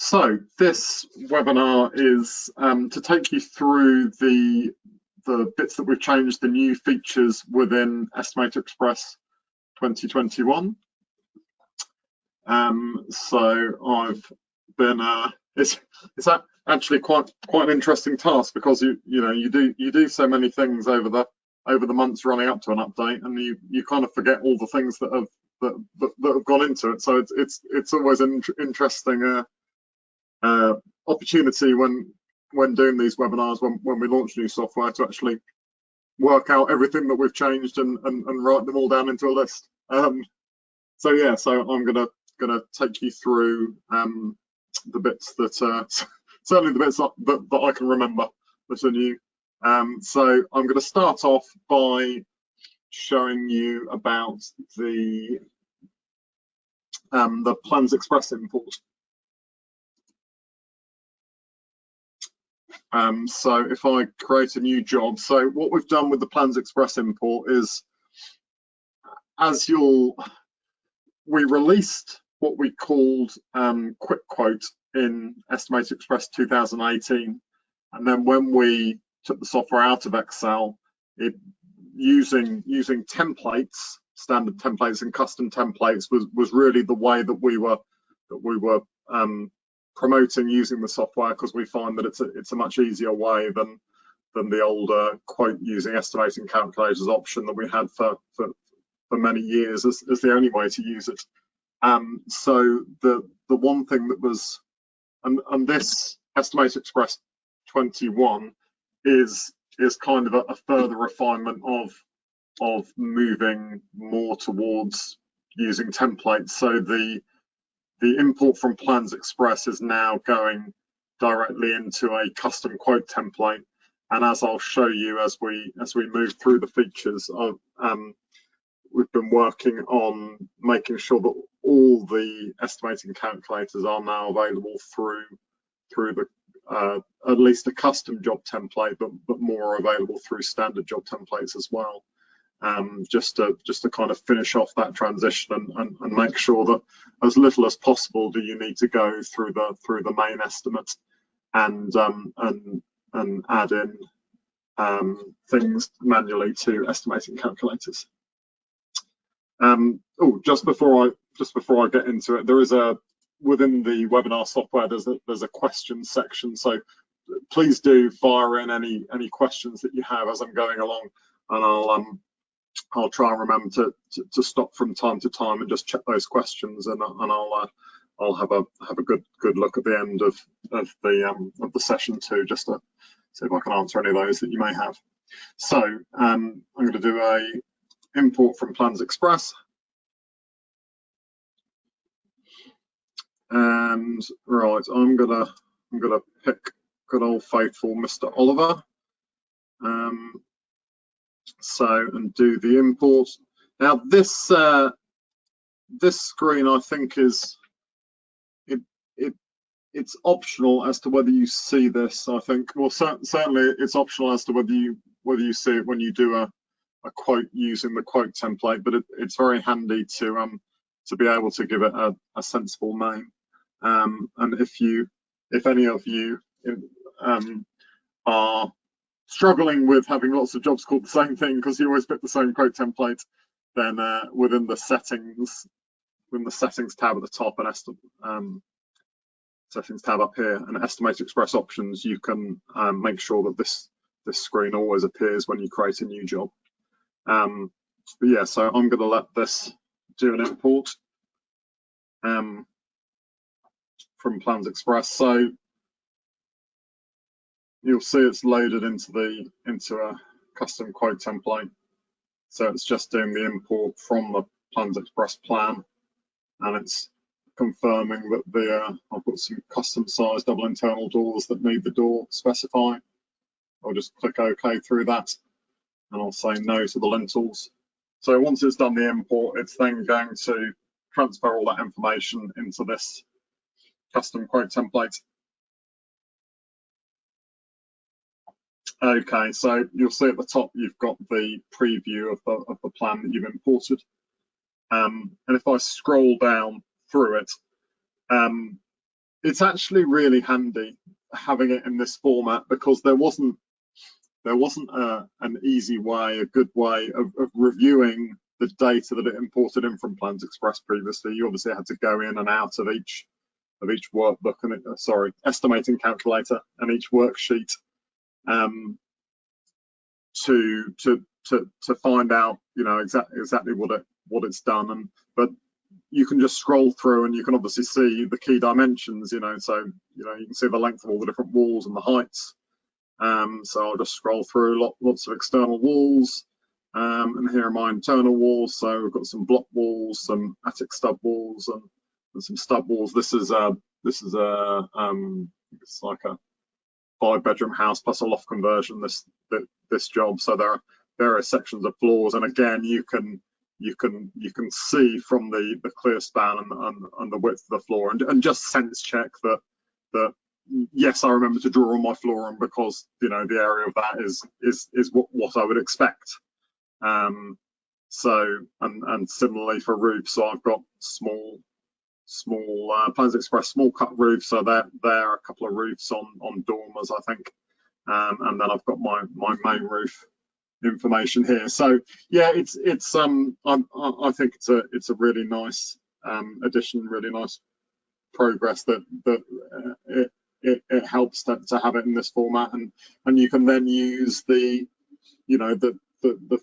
So this webinar is to take you through the bits that we've changed, the new features within EstimatorXpress 2021. So I've been it's actually quite an interesting task, because you do so many things over the months running up to an update, and you kind of forget all the things that have gone into it. So it's always an interesting opportunity when doing these webinars, when we launch new software, to actually work out everything that we've changed and write them all down into a list. So I'm gonna take you through the bits that certainly the bits that I can remember that are new. So I'm going to start off by showing you about the PlansExpress import. So if I create a new job, so what we've done with the PlansExpress import is, we released what we called Quick Quote in EstimatorXpress 2018, and then when we took the software out of Excel, using templates, standard templates and custom templates was really the way that we were promoting using the software, because we find that it's a much easier way than the older quote using estimating calculators option that we had for many years as the only way to use it. So the one thing that was, and this EstimatorXpress 21 is kind of a further refinement of moving more towards using templates. So the import from PlansExpress is now going directly into a custom quote template, and as I'll show you as we move through the features, we've been working on making sure that all the estimating calculators are now available through the at least a custom job template, but more available through standard job templates as well. Just to kind of finish off that transition and make sure that as little as possible do you need to go through the main estimate and add in things manually to estimating calculators. Just before I get into it, there is within the webinar software there's a question section, so please do fire in any questions that you have as I'm going along, and I'll try and remember to stop from time to time and just check those questions, and I'll have a good look at the end of the session too, just to see if I can answer any of those that you may have. So I'm going to do a import from PlansExpress, and right, I'm gonna pick good old faithful Mr. Oliver. And do the import. Now this screen, I think, is it's optional as to whether you see this. I think, well, certainly it's optional as to whether you see it when you do a quote using the quote template, but it's very handy to be able to give it a sensible name. And if any of you are struggling with having lots of jobs called the same thing because you always pick the same quote template, then within the settings tab at the top and settings tab up here and EstimatorXpress options, you can make sure that this screen always appears when you create a new job. But yeah, so I'm going to let this do an import from PlansExpress. So you'll see it's loaded into a custom quote template. So it's just doing the import from the PlansExpress plan, and it's confirming that I've got some custom size double internal doors that need the door specified. I'll just click OK through that, and I'll say no to the lintels. So once it's done the import, it's then going to transfer all that information into this custom quote template. Okay, so you'll see at the top you've got the preview of the plan that you've imported, and if I scroll down through it, it's actually really handy having it in this format, because there wasn't an easy way, a good way of reviewing the data that it imported in from PlansExpress previously. You obviously had to go in and out of each workbook and estimating calculator and each worksheet to find out, you know, exactly what it's done. But you can just scroll through and you can obviously see the key dimensions, you know, so you can see the length of all the different walls and the heights. So I'll just scroll through lots of external walls, and here are my internal walls. So we've got some block walls, some attic stub walls, and some stub walls. This is it's like a 5-bedroom house plus a loft conversion. This job. So there are various sections of floors, and again you can see from the clear span and the width of the floor, and just sense check that yes, I remember to draw on my flooring, because you know the area of that is what I would expect. So and similarly for roofs, so I've got small PlansExpress small cut roofs. So there are a couple of roofs on dormers, I think, and then I've got my main roof information here. So yeah, I think it's a really nice addition, really nice progress that it helps to have it in this format, and you can then use the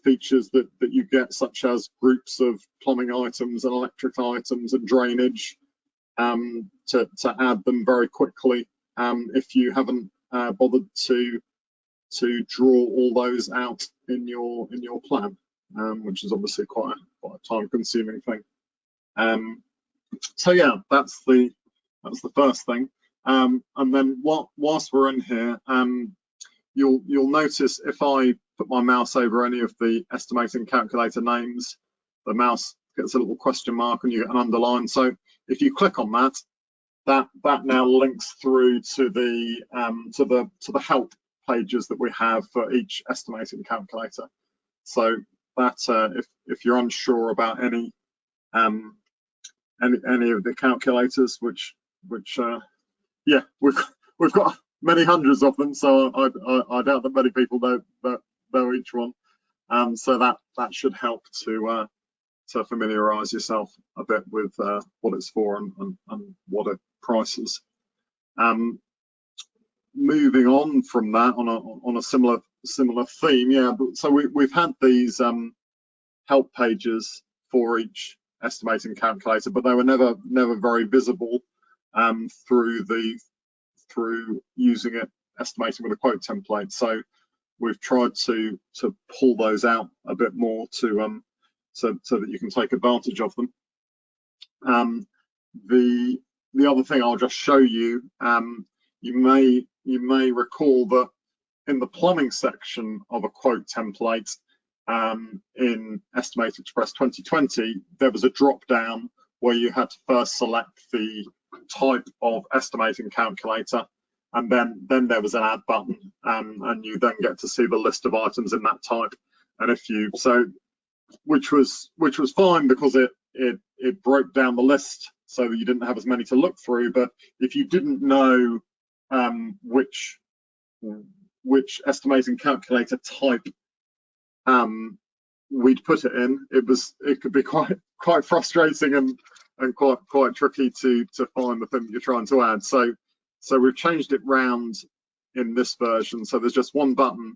features that you get, such as groups of plumbing items and electric items and drainage, to add them very quickly if you haven't bothered to draw all those out in your plan, which is obviously quite a time-consuming thing. So yeah, that's the first thing. And then whilst we're in here, you'll notice if I put my mouse over any of the estimating calculator names, the mouse gets a little question mark and you get an underline. So if you click on that now links through to the help pages that we have for each estimating calculator. So that if you're unsure about any of the calculators, which yeah, we've got many hundreds of them, so I doubt that many people know each one. So that should help to familiarise yourself a bit with what it's for and what it prices. Moving on from that, on a similar theme, yeah. So we've had these help pages for each estimating calculator, but they were never very visible through using it, estimating with a quote template. So we've tried to pull those out a bit more so that you can take advantage of them. The other thing I'll just show you, you may recall that in the plumbing section of a quote template in EstimatorXpress 2020, there was a drop down where you had to first select the type of estimating calculator, and then there was an add button, and you then get to see the list of items in that type. And which was fine, because it broke down the list so that you didn't have as many to look through. But if you didn't know which estimating calculator type we'd put it in, it could be quite frustrating and quite tricky to find the thing that you're trying to add. So we've changed it round in this version. So there's just one button,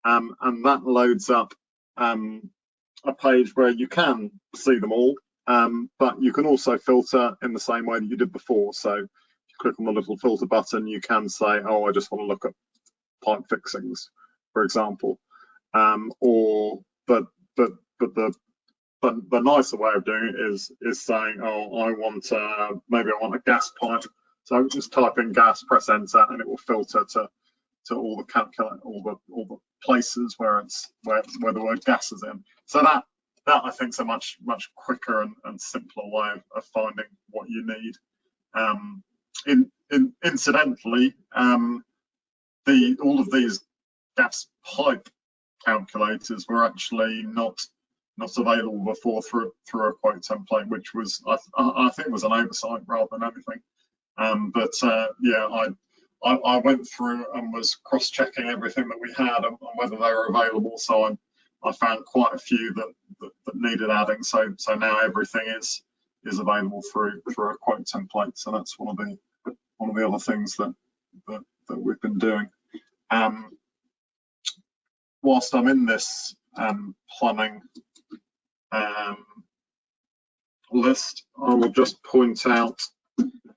and that loads up a page where you can see them all, but you can also filter in the same way that you did before. So if you click on the little filter button, you can say, oh, I just want to look at pipe fixings, for example, but the nicer way of doing it is saying, oh, maybe I want a gas pipe. So just type in gas, press enter, and it will filter to all the places where the word gas is in. So that I think is a much quicker and simpler way of finding what you need. Incidentally, all of these gas pipe calculators were actually not available before through a quote template, which was I think was an oversight rather than anything. Yeah, I went through and was cross-checking everything that we had and whether they were available. So I found quite a few that needed adding. So now everything is available through a quote template. So that's one of the other things that we've been doing. Whilst I'm in this plumbing list, I will just point out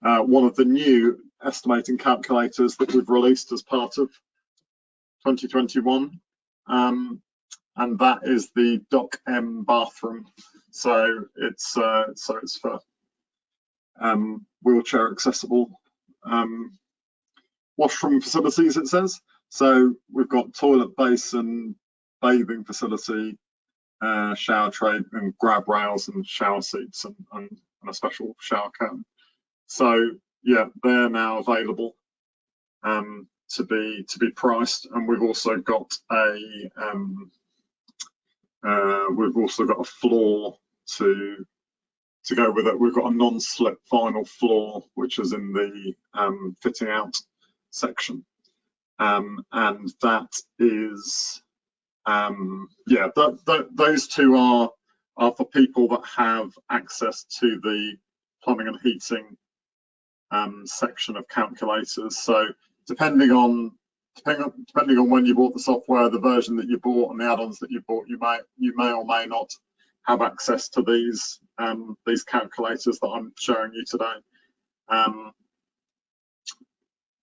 one of the new estimating calculators that we've released as part of 2021, and that is the Doc-M bathroom. So it's for wheelchair accessible washroom facilities, it says. So we've got toilet basin, bathing facility, shower tray and grab rails and shower seats and a special shower curtain. So yeah, they're now available to be priced, and we've also got a floor to go with it. We've got a non-slip vinyl floor which is in the fitting out section, and that is those two are for people that have access to the plumbing and heating section of calculators. So depending on when you bought the software, the version that you bought and the add-ons that you bought, you may or may not have access to these calculators that I'm showing you today.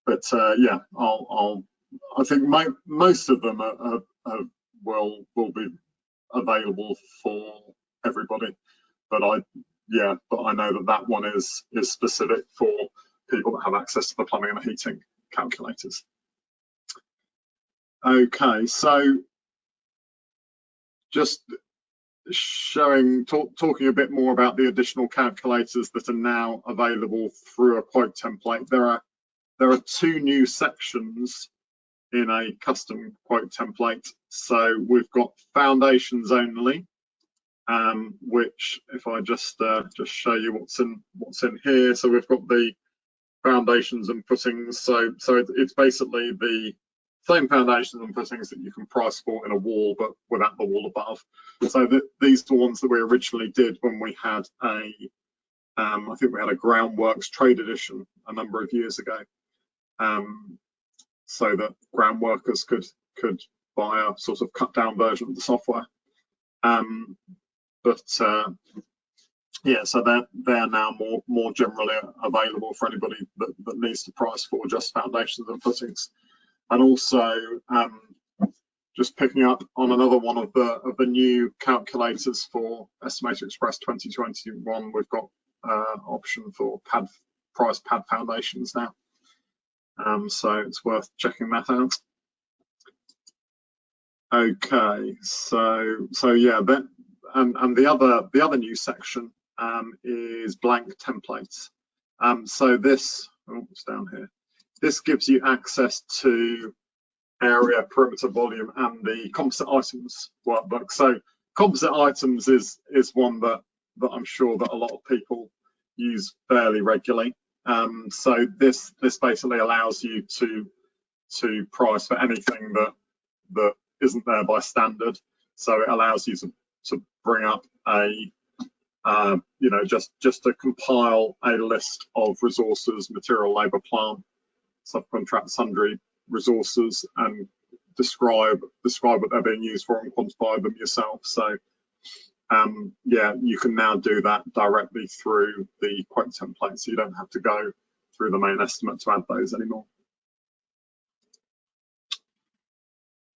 Yeah, I think most of them will be available for everybody, but I know that one is specific for people that have access to the plumbing and heating calculators. Okay, so just talking a bit more about the additional calculators that are now available through a quote template. There are two new sections in a custom quote template. So we've got foundations only, which if I just show you what's in here. So we've got the foundations and footings. So it's basically the same foundations and footings that you can price for in a wall, but without the wall above. So these are the ones that we originally did when we had I think we had a Groundworks trade edition a number of years ago, so that ground workers could buy a sort of cut down version of the software. Yeah, so they're now more generally available for anybody that needs to price for just foundations and footings. And also, just picking up on another one of the new calculators for EstimatorXpress 2021, we've got option for price pad foundations now. So it's worth checking that out. Okay, so yeah, and the other new section is blank templates. So this, it's down here. This gives you access to area, perimeter, volume, and the composite items workbook. So composite items is one that I'm sure that a lot of people use fairly regularly. So this basically allows you to price for anything that isn't there by standard. So it allows you to bring up a just to compile a list of resources, material, labour, plant, subcontract, sundry resources, and describe what they're being used for and quantify them yourself. So yeah, you can now do that directly through the quote template, so you don't have to go through the main estimate to add those anymore.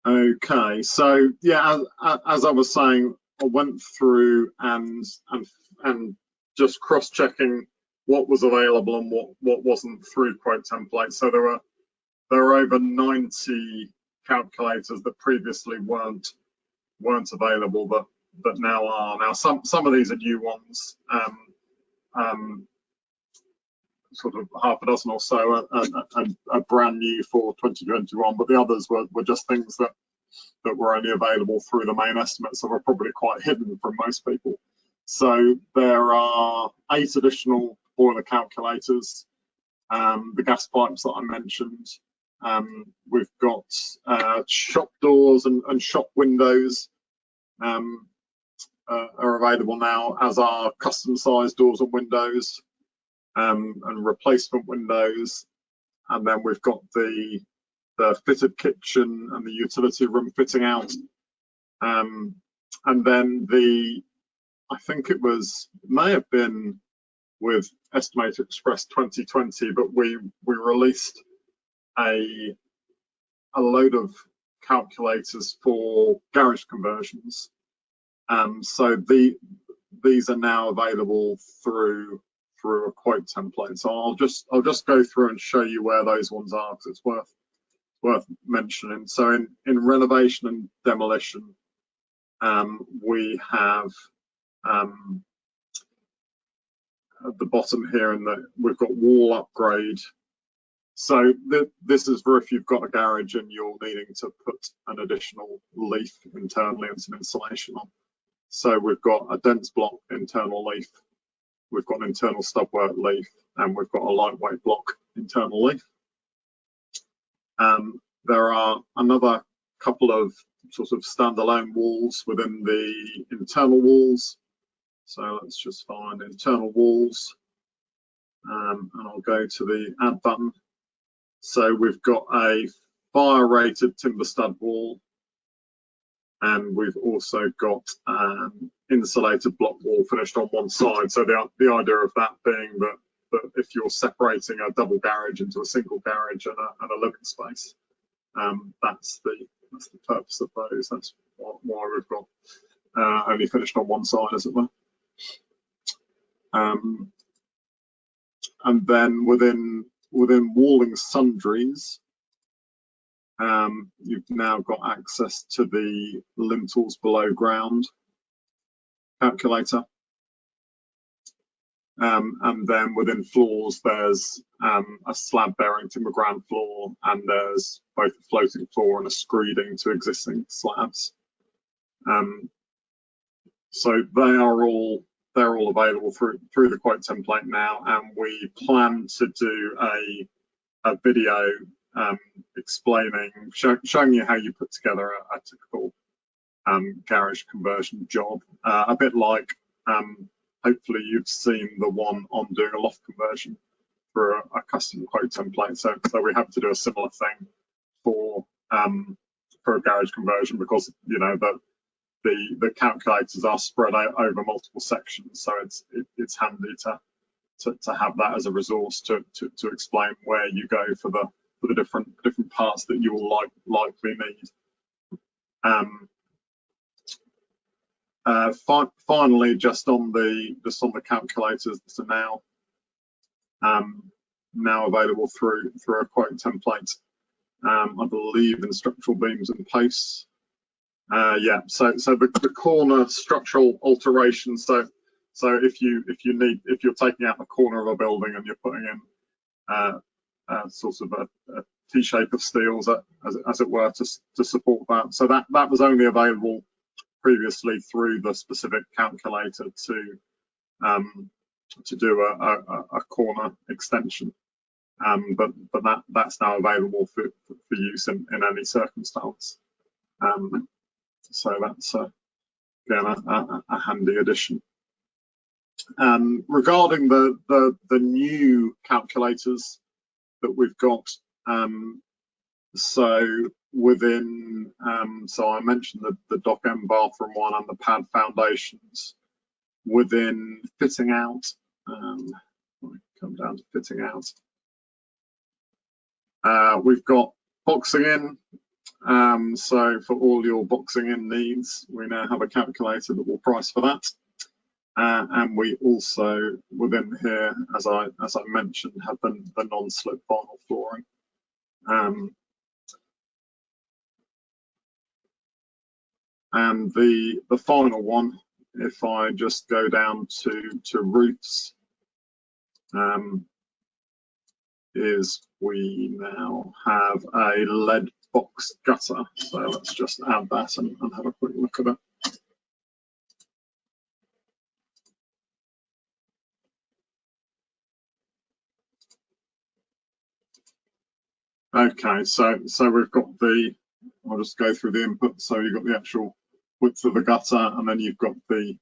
Okay, so yeah, as I was saying, I went through and just cross-checking what was available and what wasn't through quote templates. So there are over 90 calculators that previously weren't available that now are. Now some of these are new ones, sort of half a dozen or so are brand new for 2021, but the others were just things that were only available through the main estimate, so were probably quite hidden from most people. So there are 8 additional boiler calculators. the gas pipes that I mentioned. We've got shop doors and shop windows are available now, as are custom sized doors and windows and replacement windows. And then we've got the fitted kitchen and the utility room fitting out. And then I think it may have been with EstimatorXpress 2020, but we released a load of calculators for garage conversions. So these are now available through a quote template. So I'll just go through and show you where those ones are, because it's worth mentioning. So in renovation and demolition, we have at the bottom here, we've got wall upgrade. So this is for if you've got a garage and you're needing to put an additional leaf internally and some insulation on. So we've got a dense block internal leaf, we've got an internal stubwork leaf, and we've got a lightweight block internal leaf. There are another couple of sort of standalone walls within the internal walls. So let's just find internal walls, and I'll go to the add button. So we've got a fire rated timber stud wall, and we've also got insulated block wall finished on one side. So the idea of that being that if you're separating a double garage into a single garage and a living space, that's the purpose of those. That's why we've got only finished on one side, as it were. And then within walling sundries, you've now got access to the lintels below ground calculator. And then within floors, there's a slab bearing timber ground floor, and there's both a floating floor and a screeding to existing slabs. So they're all available through the quote template now, and we plan to do a video showing you how you put together a typical garage conversion job, a bit like hopefully you've seen the one on doing a loft conversion for a custom quote template. So we have to do a similar thing for a garage conversion, because you know the calculators are spread out over multiple sections, so it's handy to have that as a resource to explain where you go for the different parts that you will likely need. Finally, just on the calculators that are now available through a quote template, I believe in structural beams and posts. Yeah, so the corner structural alterations. So if you're taking out the corner of a building and you're putting in sort of a T-shape of steels, as it were, to support that. So that was only available previously through the specific calculator to do a corner extension, but that's now available for use in any circumstance. So that's again a handy addition. Regarding the new calculators that we've got, so within so I mentioned the dock end bathroom one and the pad foundations. Within fitting out, come down to fitting out, we've got boxing in. So for all your boxing in needs, we now have a calculator that will price for that. And we also, within here, as I mentioned, have the non-slip vinyl flooring. And the final one, if I just go down to roofs, is we now have a lead box gutter. So let's just add that and have a quick look at it. Okay, so we've got the, I'll just go through the input. So you've got the actual width of the gutter, and then you've got the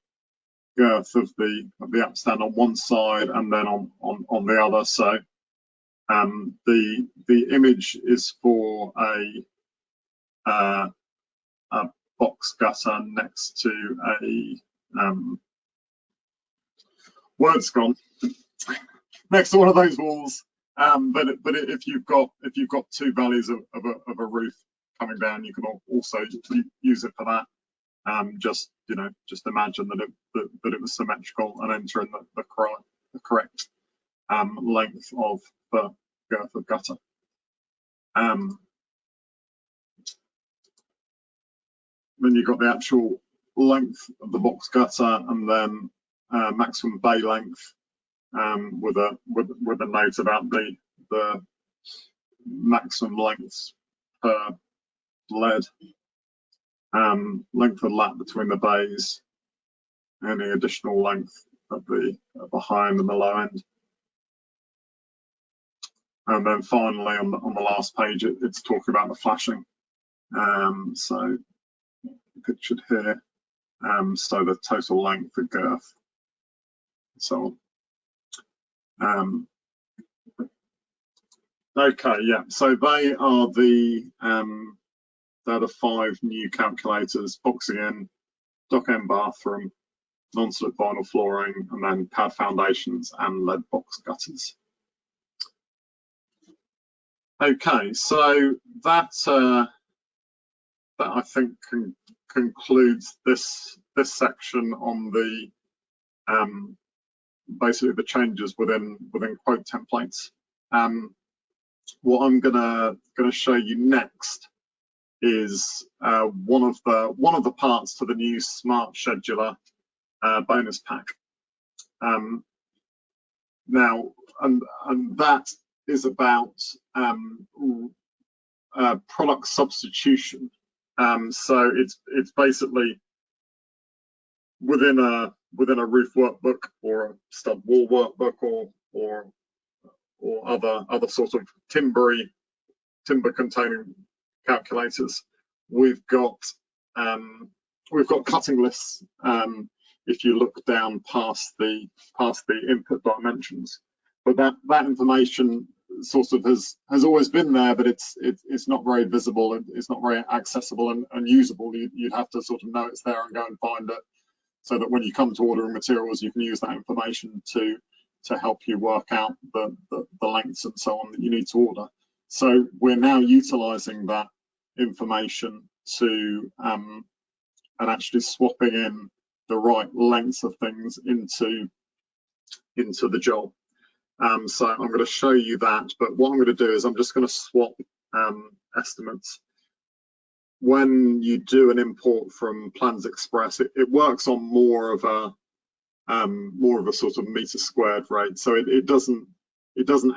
girth of the upstand on one side, and then on the other. So the image is for a box gutter next to a word's gone next to one of those walls. But if you've got two values of a roof coming down, you can also use it for that. Just imagine that it was symmetrical and enter in the correct length of the girth of gutter. Then you've got the actual length of the box gutter, and then maximum bay length, with a note about the maximum lengths per lead, length of lap between the bays, any additional length at the high end and the low end. And then finally on the last page, it's talking about the flashing. So pictured here, so the total length, the girth, and so on. Okay, yeah, so they are the 5 new calculators: boxing in, dock end bathroom, non-slip vinyl flooring, and then pad foundations and lead box gutters. Okay, so that I think concludes this section on the basically the changes within quote templates. What I'm gonna show you next is one of the parts to the new Smart Scheduler bonus pack. Now, and that is about product substitution. So it's basically within a roof workbook or a stud wall workbook or other sort of timber containing calculators. We've got cutting lists. If you look down past the input dimensions, but that information sort of has always been there, but it's not very visible, and it's not very accessible and usable. You'd have to sort of know it's there and go and find it, so that when you come to ordering materials, you can use that information to help you work out the lengths and so on that you need to order. So we're now utilizing that information to and actually swapping in the right lengths of things into the job. So I'm going to show you that, but what I'm going to do is I'm just going to swap estimates. When you do an import from PlansXpress, it works on more of a sort of meter squared rate, so it doesn't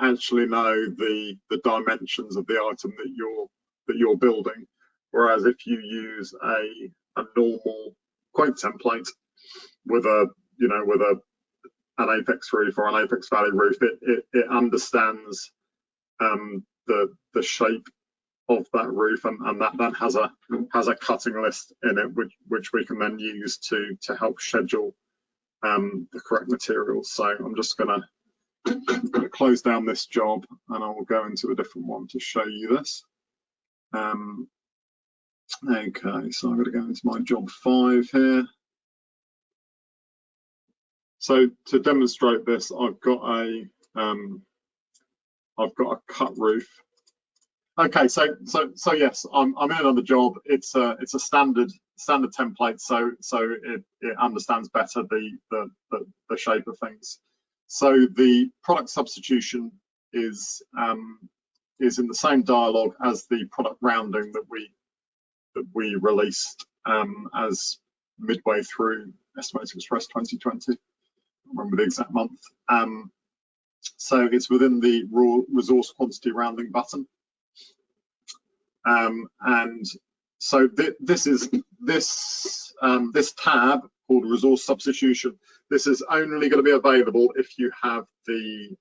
actually know the dimensions of the item that you're building. Whereas if you use a normal quote template with an apex roof or an apex valley roof, it understands the shape of that roof, and that has a cutting list in it, which we can then use to help schedule the correct materials. So I'm just going to close down this job, and I will go into a different one to show you this. Okay, so I'm going to go into my job 5 here. So to demonstrate this, I've got a cut roof. Okay, so yes, I'm in another job. It's a standard template, so it understands better the shape of things. So the product substitution is in the same dialog as the product rounding that we released as midway through EstimatorXpress 2020. I remember the exact month. So it's within the resource quantity rounding button. And so this tab called resource substitution, this is only going to be available if you have the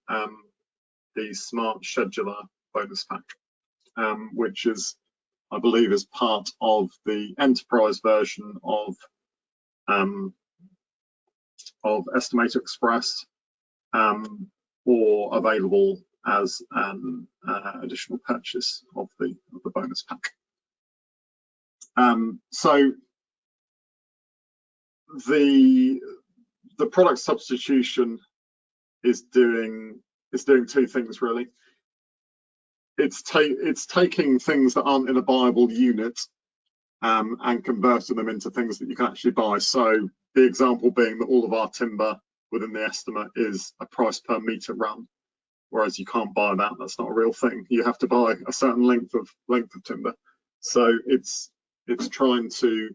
Smart Scheduler bonus pack. which is, I believe, is part of the enterprise version of EstimatorXpress, or available as an additional purchase of the bonus pack. So the product substitution is doing two things really. It's taking things that aren't in a buyable unit and converting them into things that you can actually buy. So the example being that all of our timber within the estimate is a price per meter run, whereas you can't buy that. That's not a real thing. You have to buy a certain length of timber. So it's trying to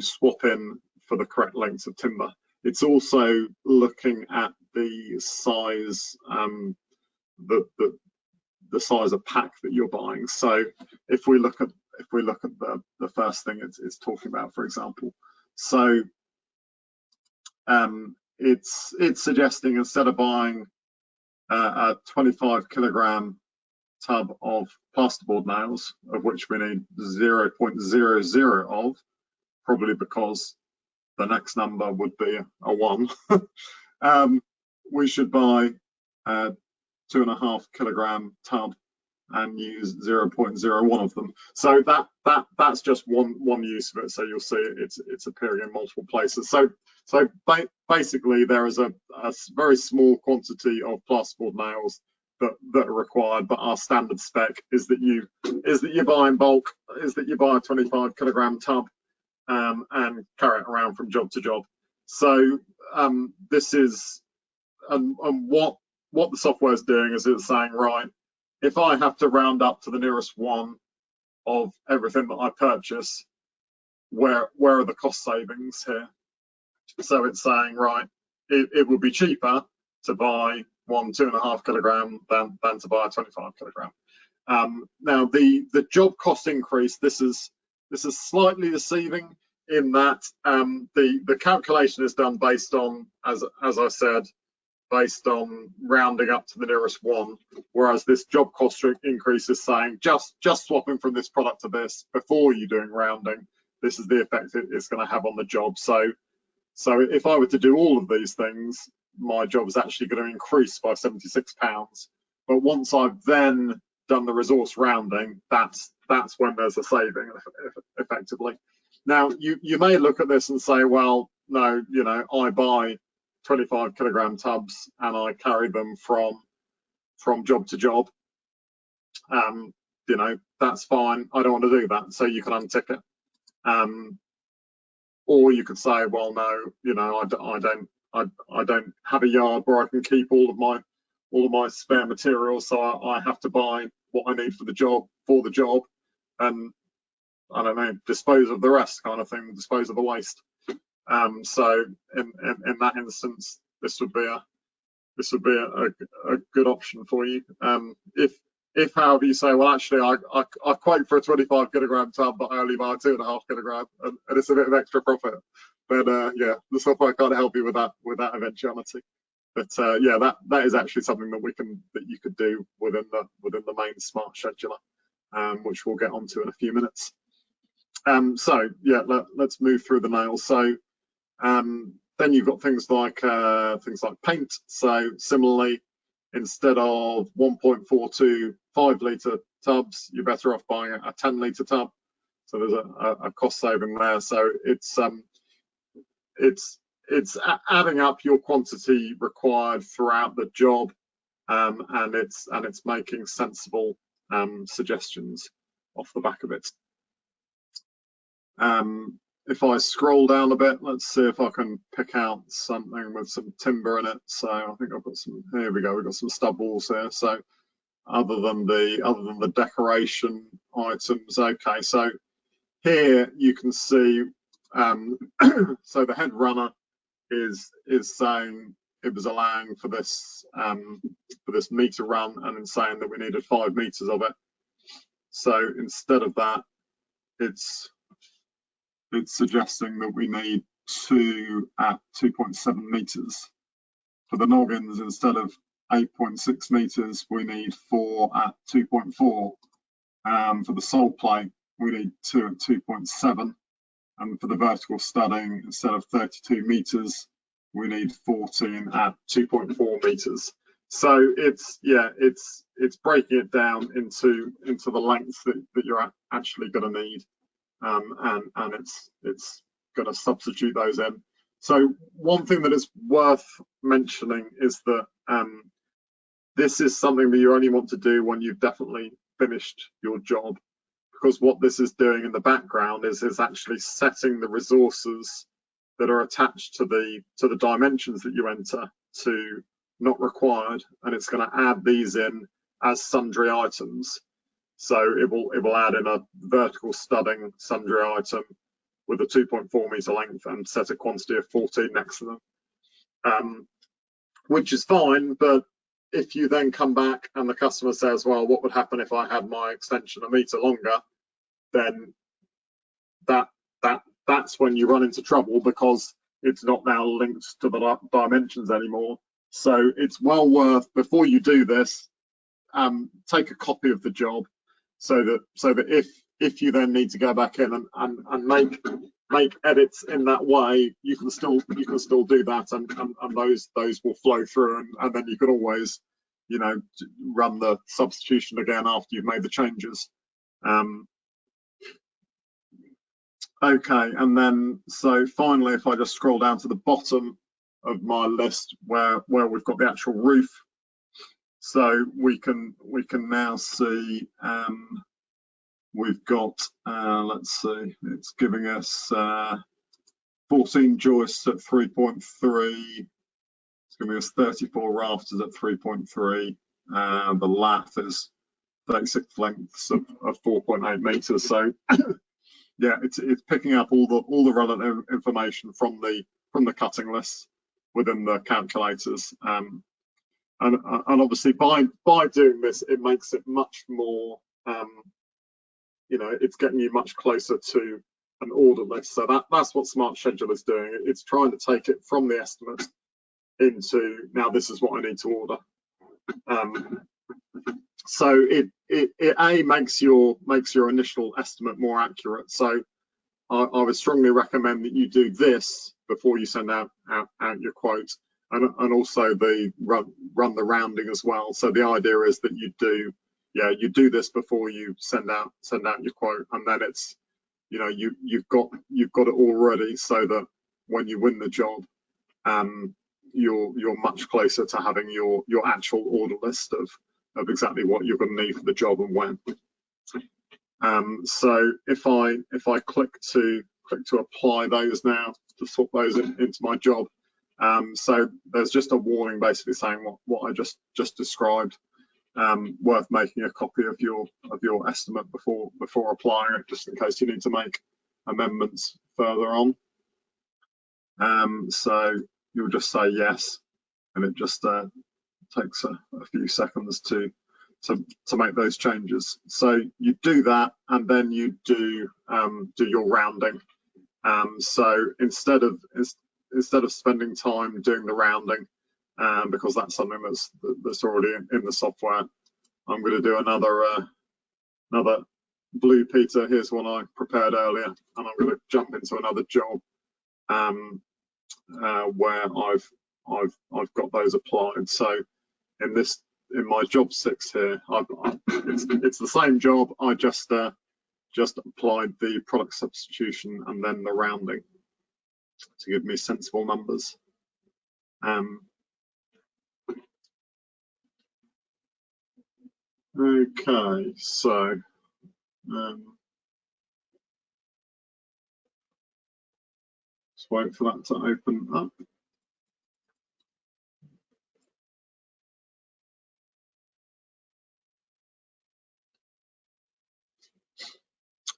swap in for the correct length of timber. It's also looking at the size, the size of pack that you're buying. So if we look at the first thing it's talking about, for example, so it's suggesting instead of buying a 25 kilogram tub of plasterboard nails, of which we need 0.00 of, probably because the next number would be a 1, we should buy a 2.5 kilogram tub and use 0.01 of them. So that's just one use of it. So you'll see it's appearing in multiple places. So basically there is a very small quantity of plasterboard nails that are required, but our standard spec is that you buy in bulk, is that you buy a 25 kilogram tub and carry it around from job to job. So this is what the software is doing is it's saying, right, if I have to round up to the nearest one of everything that I purchase, where are the cost savings here? So it's saying, right, it would be cheaper to buy one 2.5 kilogram than to buy a 25 kilogram. Now the job cost increase, this is slightly deceiving in that the calculation is done based on, as I said, based on rounding up to the nearest one, whereas this job cost increase is saying just swapping from this product to this before you're doing rounding, this is the effect it's going to have on the job. So if I were to do all of these things, my job is actually going to increase by £76. But once I've then done the resource rounding, that's when there's a saving effectively. Now you may look at this and say, well, no, I buy 25 kilogram tubs and I carry them from job to job. That's fine. I don't want to do that. So you can untick it. Or you could say, well, no, I don't have a yard where I can keep all of my spare materials, so I have to buy what I need for the job, and I don't know, dispose of the rest, kind of thing, dispose of the waste. So in that instance, this would be a good option for you. If however you say, well, actually I quote for a 25 kilogram tub, but I only buy 2.5 kilogram, and it's a bit of extra profit, then yeah, the software can't help you with that eventuality. But yeah, that is actually something that you could do within the main smart scheduler, which we'll get onto in a few minutes. So yeah, let's move through the nails. So then you've got things like paint. So similarly, instead of 1.42 5-litre tubs, you're better off buying a 10-litre tub. So there's a cost saving there. So it's adding up your quantity required throughout the job, and it's making sensible suggestions off the back of it. If I scroll down a bit, let's see if I can pick out something with some timber in it. So I think I've got some. Here we go. We've got some stub walls here. So other than the decoration items, okay. So here you can see. So the head runner is saying it was allowing for this meter run, and it's saying that we needed 5 meters of it. So instead of that, it's suggesting that we need 2 at 2.7 meters. For the noggins, instead of 8.6 meters, we need 4 at 2.4 For the sole plate, we need 2 at 2.7, and for the vertical studding, instead of 32 meters, we need 14 at 2.4 meters. So it's breaking it down into the lengths that you're actually going to need, and it's going to substitute those in. So one thing that is worth mentioning is that this is something that you only want to do when you've definitely finished your job, because what this is doing in the background is actually setting the resources that are attached to the dimensions that you enter to not required, and it's going to add these in as sundry items. So it will add in a vertical studding sundry item with a 2.4 meter length and set a quantity of 14 next to them, which is fine. But if you then come back and the customer says, well, what would happen if I had my extension a meter longer, then that's when you run into trouble, because it's not now linked to the dimensions anymore. So it's well worth, before you do this, take a copy of the job, so that if you then need to go back in and make edits in that way, you can still do that, and those will flow through, and then you can always, run the substitution again after you've made the changes. Okay, and then so finally, if I just scroll down to the bottom of my list where we've got the actual roof, so we can now see we've got let's see, it's giving us 14 joists at 3.3. It's giving us 34 rafters at 3.3. The lath is 36 lengths of 4.8 meters. So yeah, it's picking up all the relevant information from the cutting lists within the calculators, and obviously by doing this, it makes it much more, it's getting you much closer to an order list. So that's what Smart Schedule is doing. It's trying to take it from the estimate into, now this is what I need to order. So it makes your initial estimate more accurate. So I would strongly recommend that you do this before you send out your quote, and also run the rounding as well. So the idea is that you do this before you send out your quote, and then it's, you've got it all ready, so that when you win the job, you're much closer to having your actual order list of exactly what you're going to need for the job and when. So if I click to apply those now, to swap those into my job, so there's just a warning basically saying what I just described. Worth making a copy of your estimate before applying it, just in case you need to make amendments further on. So you'll just say yes, and it just takes a few seconds to make those changes. So you do that, and then you do your rounding. So instead of spending time doing the rounding, because that's something that's already in the software, I'm going to do another blue Peter. Here's one I prepared earlier, and I'm going to jump into another job where I've got those applied. So in my job 6 here, it's the same job. I just applied the product substitution and then the rounding to give me sensible numbers. Okay, so just wait for that to open up.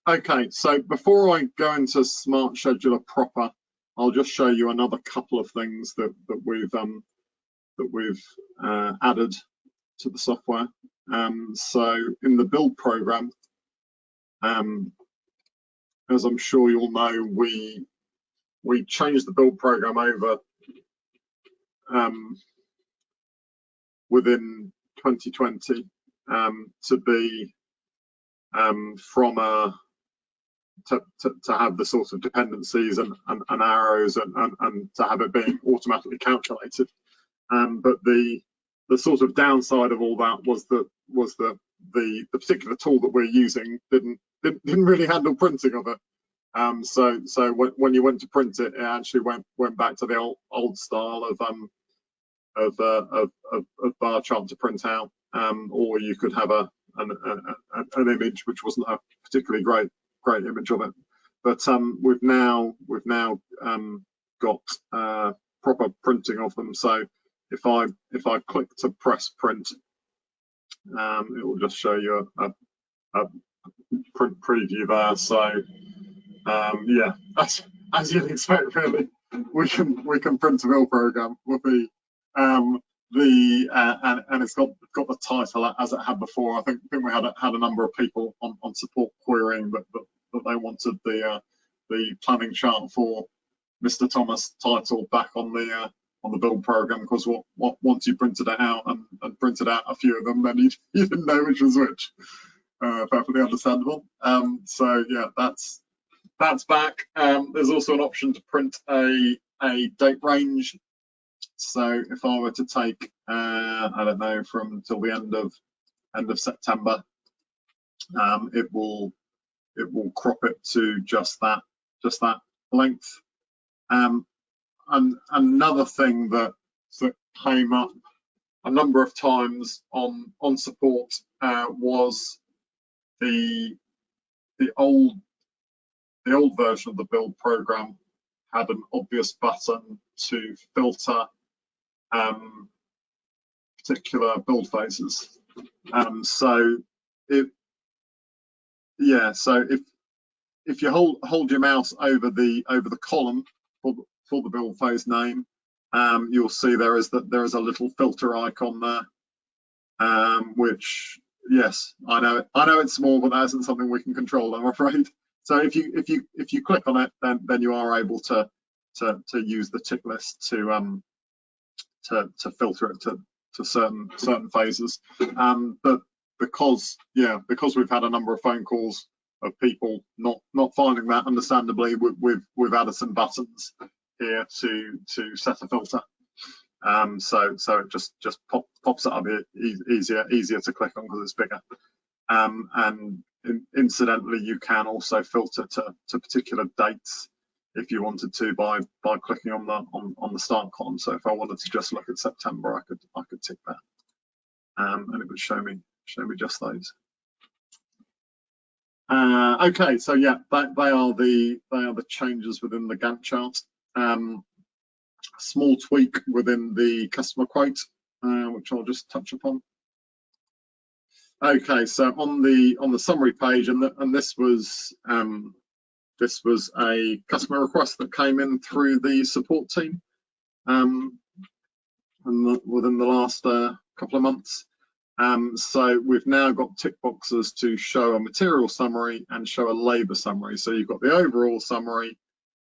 Okay, so before I go into Smart Scheduler proper, I'll just show you another couple of things that we've added to the software. So in the build program, as I'm sure you'll know, we changed the build program over within 2020 to be from a to have the sort of dependencies and arrows and to have it being automatically calculated. But the sort of downside of all that was that the particular tool that we're using didn't really handle printing of it. So when you went to print it, it actually went back to the old style of bar chart to print out, or you could have an image which wasn't a particularly great image of it. But we've now got proper printing of them. So if I click to press print, it will just show you a print preview there. So yeah, as you'd expect, really, we can print a bill program with the and it's got the title as it had before. I think we had a number of people on support querying that they wanted the planning chart for Mr. Thomas title back on the build program, because once you printed it out and printed out a few of them, then you didn't know which was which. Perfectly understandable. So yeah, that's back. There's also an option to print a date range. So if I were to take, I don't know, from till the end of September, it will crop it to just that length. And another thing that came up a number of times on support was the old version of the build program had an obvious button to filter particular build phases. So if you hold your mouse over the column for the build phase name, you'll see there is a little filter icon there, which, yes, I know it's small, but that isn't something we can control, I'm afraid. So if you click on it, then you are able to use the tick list to filter it to certain phases. But because we've had a number of phone calls of people not finding that, understandably, we've added some buttons here to set a filter. So it just pops it up easier to click on because it's bigger. And incidentally, you can also filter to particular dates if you wanted to by clicking on the start column. So if I wanted to just look at September, I could tick that, and it would show me just those. Okay, so yeah, they are the changes within the Gantt chart. Small tweak within the customer quote, which I'll just touch upon. Okay, so on the summary page, and this was a customer request that came in through the support team within the last couple of months. So we've now got tick boxes to show a material summary and show a labour summary. So you've got the overall summary,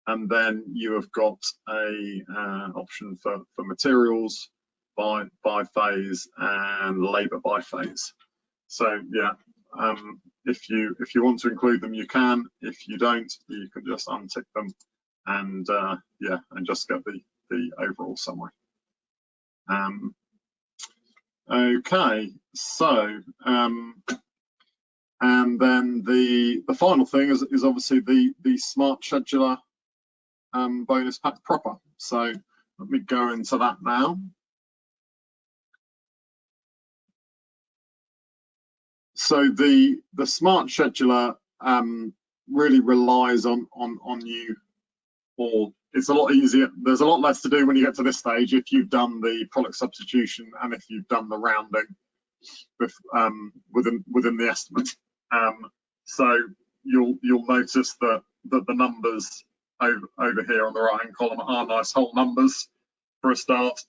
and then you have got a option for materials by phase and labour by phase. So yeah, if you want to include them, you can. If you don't, you can just untick them, and yeah, and just get the overall summary. Okay, so and then the final thing is obviously the Smart Scheduler bonus pack proper. So let me go into that now. So the Smart Scheduler really relies on you, or it's a lot easier. There's a lot less to do when you get to this stage if you've done the product substitution and if you've done the rounding within the estimate. So you'll notice that the numbers over here on the right hand column are nice whole numbers for a start,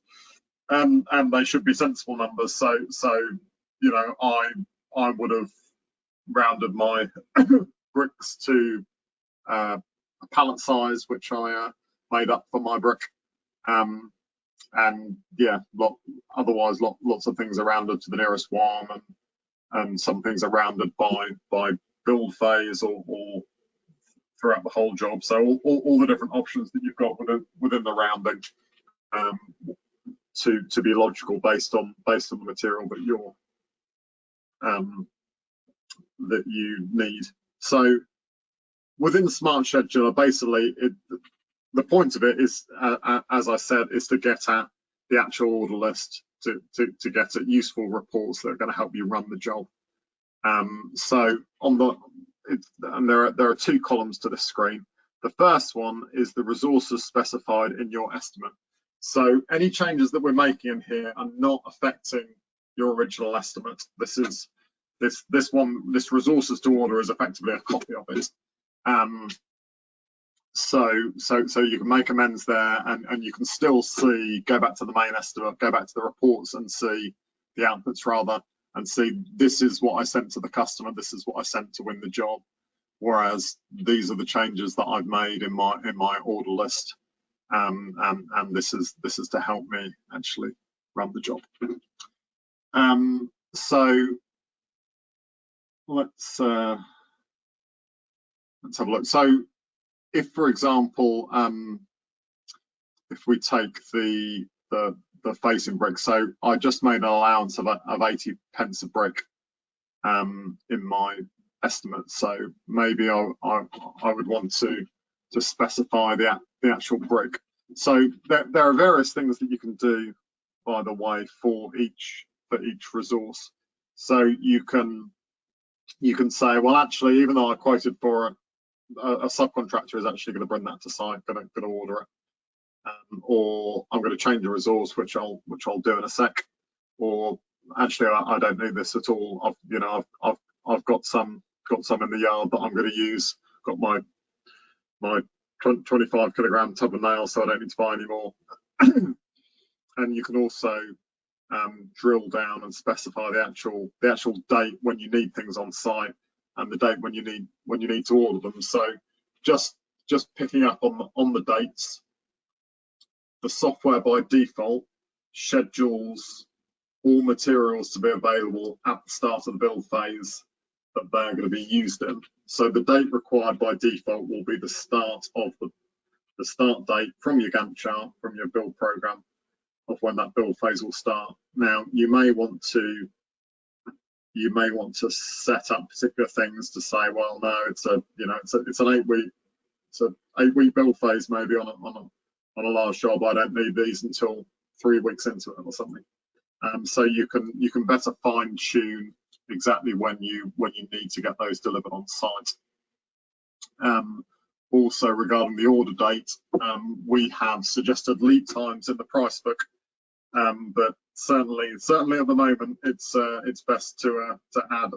and they should be sensible numbers. So you know, I would have rounded my bricks to a pallet size, which I made up for my brick, and yeah, otherwise lots of things are rounded to the nearest one, and some things are rounded by build phase or throughout the whole job. So all the different options that you've got within the rounding to be logical based on the material that you need. So within the Smart Scheduler, basically the point of it is, as I said, is to get at the actual order list, to get at useful reports that are going to help you run the job. So there are two columns to this screen. The first one is the resources specified in your estimate. So any changes that we're making in here are not affecting your original estimate. This resources to order is effectively a copy of it. So you can make amends there, and you can still see, go back to the main estimate, go back to the reports and see the outputs rather, and see this is what I sent to the customer, this is what I sent to win the job, whereas these are the changes that I've made in my order list, and this is to help me actually run the job. So let's have a look. So if, for example, if we take the facing brick, so I just made an allowance of 80 pence a brick in my estimate. So maybe I would want to specify the actual brick. So there are various things that you can do, by the way, for each resource. So you can say, well, actually, even though I quoted for it, a subcontractor is actually going to bring that to site, going to order it, or I'm going to change a resource, which I'll do in a sec, or actually I don't need this at all. I've got some in the yard that I'm going to use. Got my 25 kilogram tub of nails, so I don't need to buy any more. And you can also drill down and specify the actual date when you need things on site, and the date when you need to order them. So just picking up on the dates, the software by default schedules all materials to be available at the start of the build phase that they're going to be used in. So the date required by default will be the start of the start date from your Gantt chart, from your build program, of when that build phase will start. Now you may want to set up particular things to say, well, no, it's an 8-week build phase, maybe on a large job. I don't need these until 3 weeks into it or something. So you can better fine tune exactly when you need to get those delivered on site. Also, regarding the order date, we have suggested lead times in the price book, but certainly at the moment it's best to add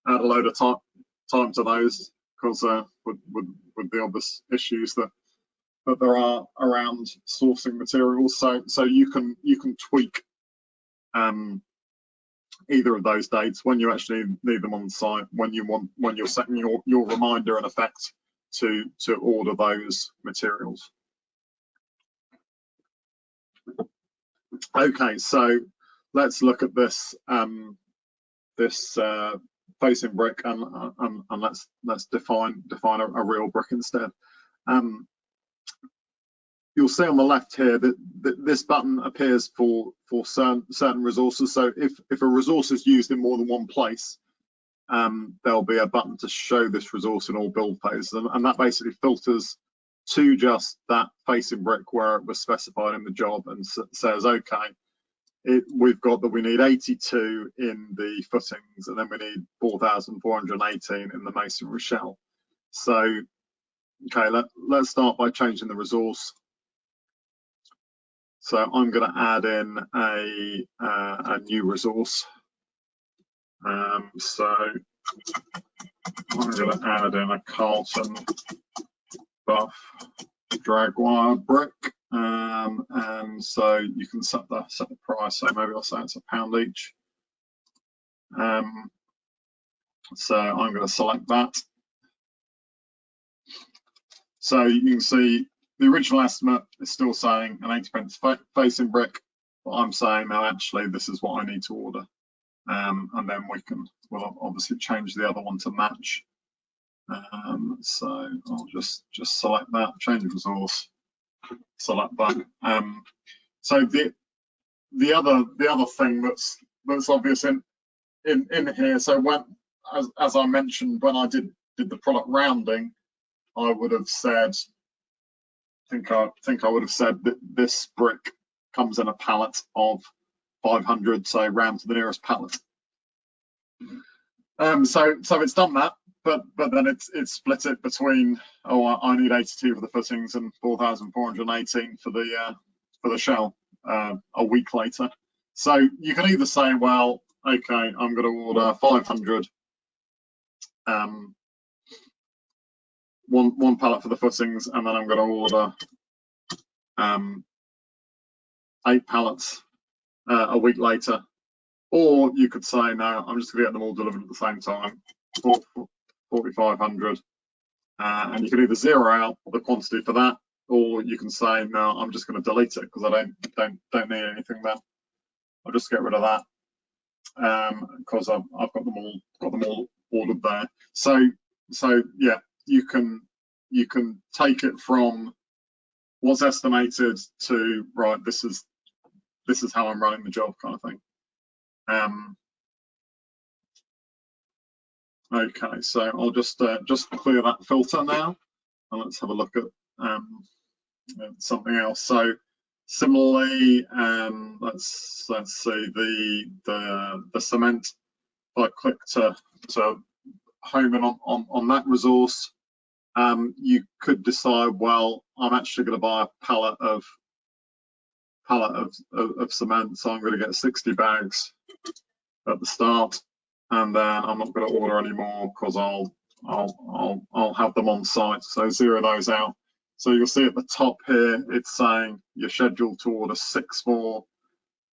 a load of time to those, because with the obvious issues that there are around sourcing materials. So you can tweak either of those dates when you actually need them on site, when you're setting your reminder in effect to order those materials. Okay, so let's look at this facing brick, and let's define a real brick instead. You'll see on the left here that this button appears for certain resources. So if a resource is used in more than one place, there'll be a button to show this resource in all build phases, and that basically filters to just that facing brick where it was specified in the job, and says, okay, we've got that we need 82 in the footings, and then we need 4,418 in the masonry shell. So okay, let's start by changing the resource. So I'm going to add in a new resource. So I'm going to add in a Carlton buff drag wire brick, and so you can set the price. So maybe I'll say it's £1 each. So I'm going to select that. So you can see the original estimate is still saying an 80 pence facing brick, but I'm saying, no, actually this is what I need to order. and then we'll obviously change the other one to match. So I'll just select that, change resource, select that. So the other thing that's obvious in here. So when, as I mentioned, when I did the product rounding, I would have said, I think I would have said that this brick comes in a pallet of 500, so round to the nearest pallet. So it's done that, but then it's split it between, I need 82 for the footings and 4,418 for the shell a week later. So you can either say, well, okay, I'm going to order 500, one pallet for the footings, and then I'm going to order 8 pallets a week later. Or you could say, no, I'm just going to get them all delivered at the same time, 4,500, and you can either zero out the quantity for that, or you can say, no, I'm just going to delete it because I don't need anything there. I'll just get rid of that because I've got them all ordered there. So yeah, you can take it from what's estimated to, right, this is how I'm running the job, kind of thing. Okay, so I'll just clear that filter now, and let's have a look at something else. So similarly, let's see the cement. If I click to home in on that resource, you could decide, well, I'm actually going to buy a pallet of cement, so I'm going to get 60 bags at the start, and then I'm not going to order any more because I'll have them on site. So zero those out. So you'll see at the top here, it's saying you're scheduled to order 6 more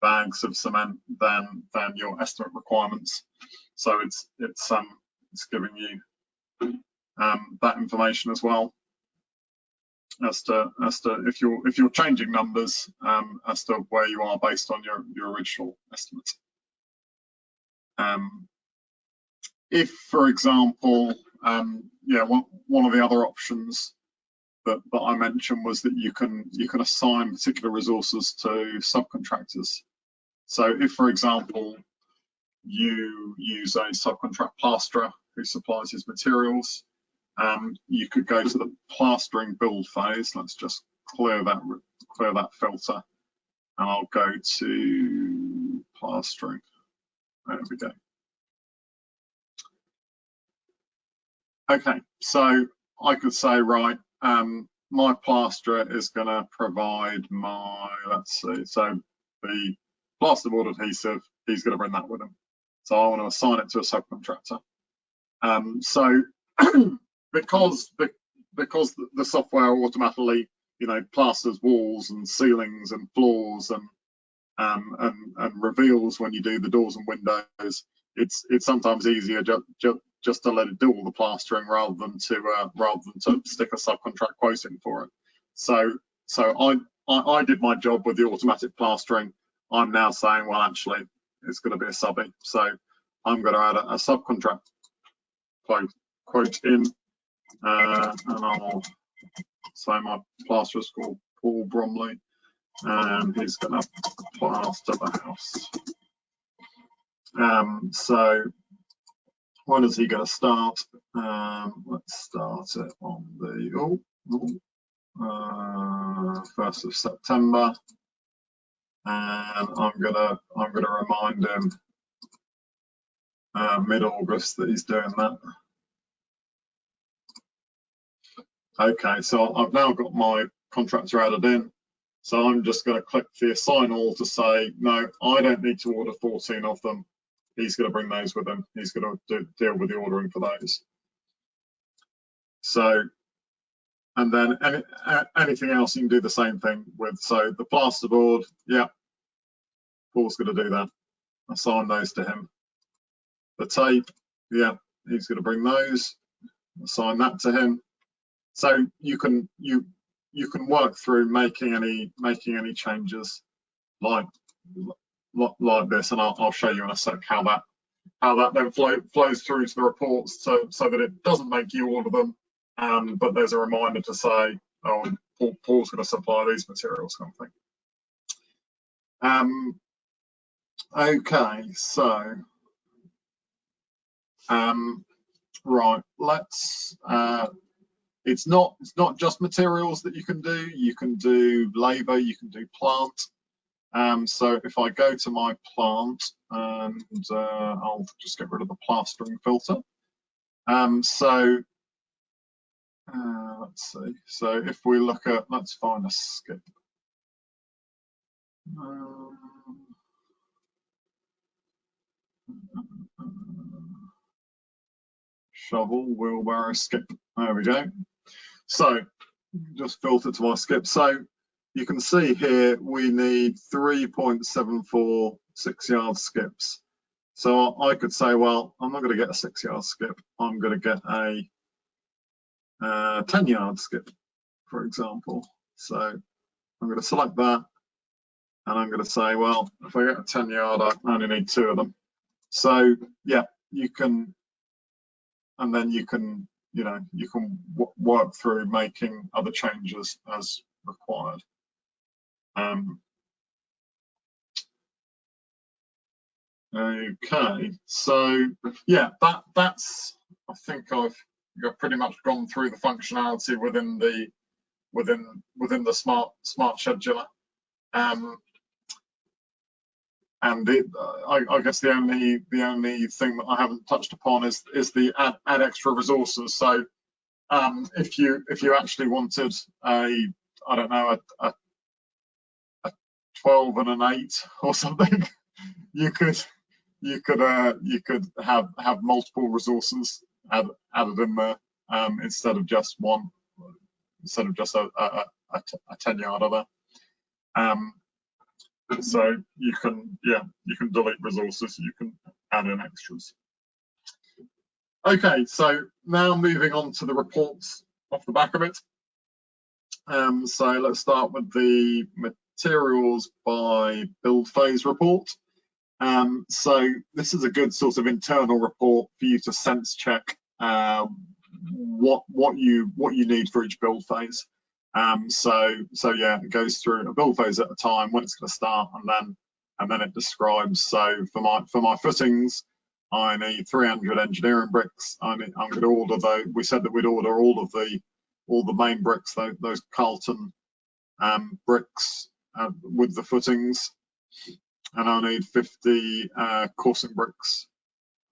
bags of cement than your estimate requirements. So it's giving you that information as well as to if you're changing numbers as to where you are based on your original estimate. If, for example, yeah, one of the other options that I mentioned was that you can assign particular resources to subcontractors. So if, for example, you use a subcontract plasterer who supplies his materials, you could go to the plastering build phase. Let's just clear that filter, and I'll go to plastering. There we go. Okay, so I could say, right, my plasterer is going to provide my, let's see, so the plasterboard adhesive, he's going to bring that with him. So I want to assign it to a subcontractor. So because the software automatically, plasters walls and ceilings and floors and reveals when you do the doors and windows, it's sometimes easier just to let it do all the plastering rather than to stick a subcontract quote in for it. So I did my job with the automatic plastering. I'm now saying, well, actually, it's going to be a subby. So I'm going to add a subcontract quote in, and I'll say my plasterer is called Paul Bromley, and he's going to plaster the house. So when is he going to start? Let's start it on the 1st of September, and I'm gonna remind him mid-August that he's doing that. Okay, so I've now got my contractor added in. So I'm just going to click the assign all to say, no, I don't need to order 14 of them. He's going to bring those with him. He's going to deal with the ordering for those. So, and then anything else you can do the same thing with. So the plasterboard, yeah, Paul's going to do that. Assign those to him. The tape, yeah, he's going to bring those. Assign that to him. So you can work through making any changes like like this, and I'll show you in a sec how that then flows through to the reports so that it doesn't make you order them, but there's a reminder to say, oh, Paul's going to supply these materials, kind of thing. Okay, so right, let's. It's not just materials that you can do. You can do labour, you can do plant. So if I go to my plant, and I'll just get rid of the plastering filter. So let's see. So if we look at, let's find a skip. Shovel, wheelbarrow, skip. There we go. So just filter to my skip. So you can see here we need 3.74 6-yard skips. So I could say, well, I'm not going to get a 6-yard skip. I'm going to get a 10-yard skip, for example. So I'm going to select that, and I'm going to say, well, if I get a 10-yard, I only need 2 of them. So yeah, you can, and then you can, you can work through making other changes as required. Okay, so yeah, that's, I think I've pretty much gone through the functionality within the smart scheduler. And I guess the only thing that I haven't touched upon is the add extra resources. So if you actually wanted I don't know, a 12 and an 8 or something, you could have multiple resources added in there, instead of just one, instead of just a 10-yarder there. So you can delete resources, you can add in extras. Okay, so now moving on to the reports off the back of it. So let's start with the materials by build phase report. So this is a good sort of internal report for you to sense check what you need for each build phase. So yeah, it goes through a build phase at a time, when it's going to start, and then it describes. So for my footings, I need 300 engineering bricks. I'm going to order those. We said that we'd order all the main bricks, those Carlton bricks with the footings, and I need 50 coursing bricks,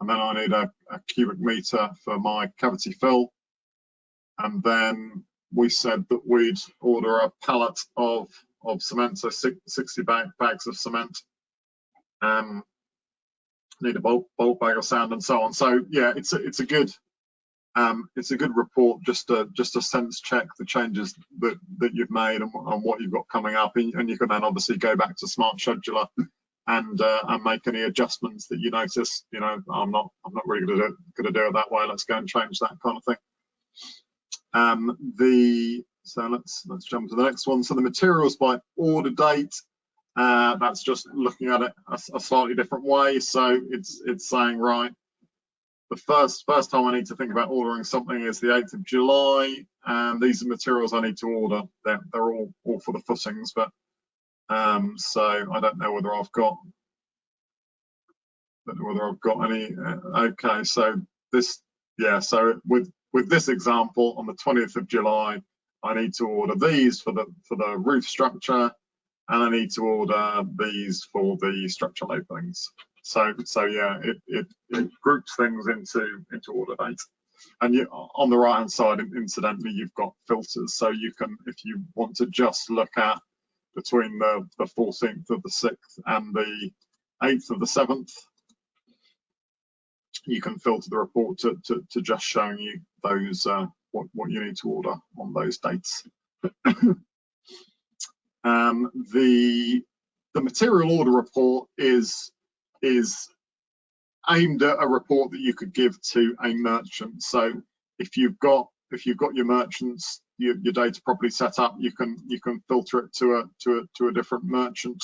and then I need a cubic meter for my cavity fill, and then we said that we'd order a pallet of cement, so 60 bags of cement. Need a bulk bag of sand, and so on. So yeah, it's a good report just to sense check the changes that you've made and what you've got coming up, and you can then obviously go back to Smart Scheduler and make any adjustments that you notice. I'm not really going to do it that way. Let's go and change that kind of thing. So let's jump to the next one. So the materials by order date, that's just looking at it a slightly different way. So it's saying, right, the first time I need to think about ordering something is the 8th of July, and these are materials I need to order. They're all for the footings, but so I don't know whether I've got any. Okay, so this, yeah, so with this example, on the 20th of July, I need to order these for the roof structure, and I need to order these for the structural openings. So yeah, it groups things into order date. And on the right hand side, incidentally, you've got filters, so you can, if you want to just look at between the 14th of the 6th and the 8th of the 7th, you can filter the report to just showing you those what you need to order on those dates. The material order report is aimed at a report that you could give to a merchant. So if you've got your merchants, your data properly set up, you can filter it to a different merchant.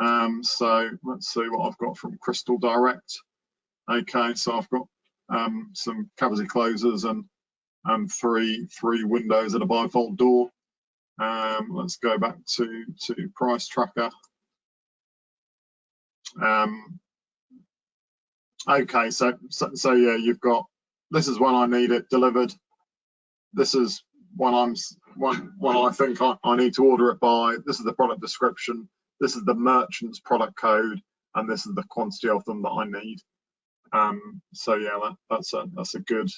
So let's see what I've got from Crystal Direct. Okay, so I've got some cavity closers and three windows and a bifold door. Let's go back to Price Tracker. Okay, so yeah, you've got, this is when I need it delivered. This is when I think I need to order it by. This is the product description. This is the merchant's product code, and this is the quantity of them that I need. So yeah, that's a good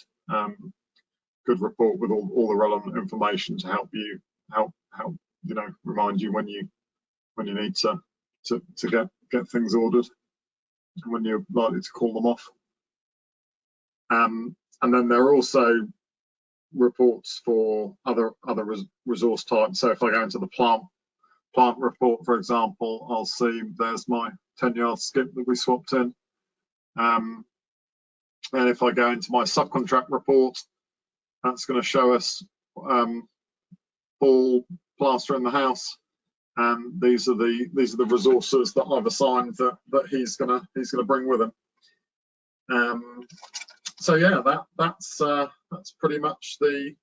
good report with all the relevant information to help you remind you when you need to get things ordered and when you're likely to call them off. And then there are also reports for other resource types. So if I go into the plant report, for example, I'll see there's my 10-yard skip that we swapped in. And if I go into my subcontract report, that's going to show us Paul plaster in the house, and these are the resources that I've assigned that he's gonna bring with him. So yeah, that's pretty much the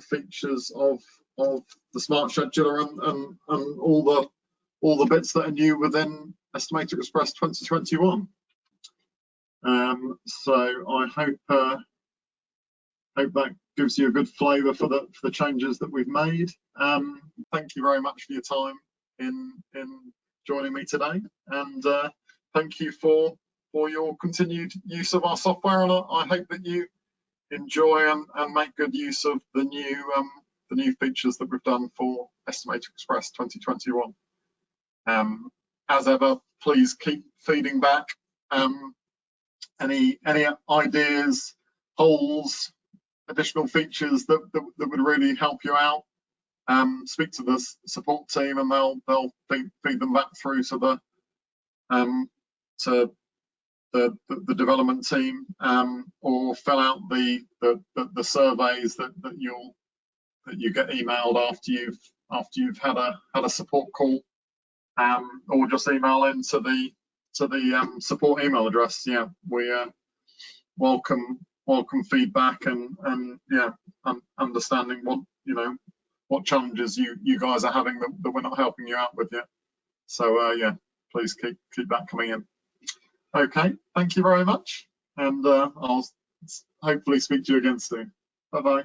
features of the Smart Scheduler and all the bits that are new within EstimatorXpress 2021. So I hope that gives you a good flavour for the changes that we've made. Thank you very much for your time in joining me today, and thank you for your continued use of our software. And I hope that you enjoy and make good use of the new features that we've done for EstimatorXpress 2021. As ever, please keep feeding back any ideas, holes, additional features that would really help you out. Speak to the support team, and they'll feed them back through to the development team, or fill out the surveys that you get emailed after you've had a support call, or just email into the support email address. Yeah, we welcome feedback and yeah, understanding what challenges you guys are having that we're not helping you out with yet. So yeah, please keep that coming in. Okay, thank you very much, and I'll hopefully speak to you again soon. Bye bye.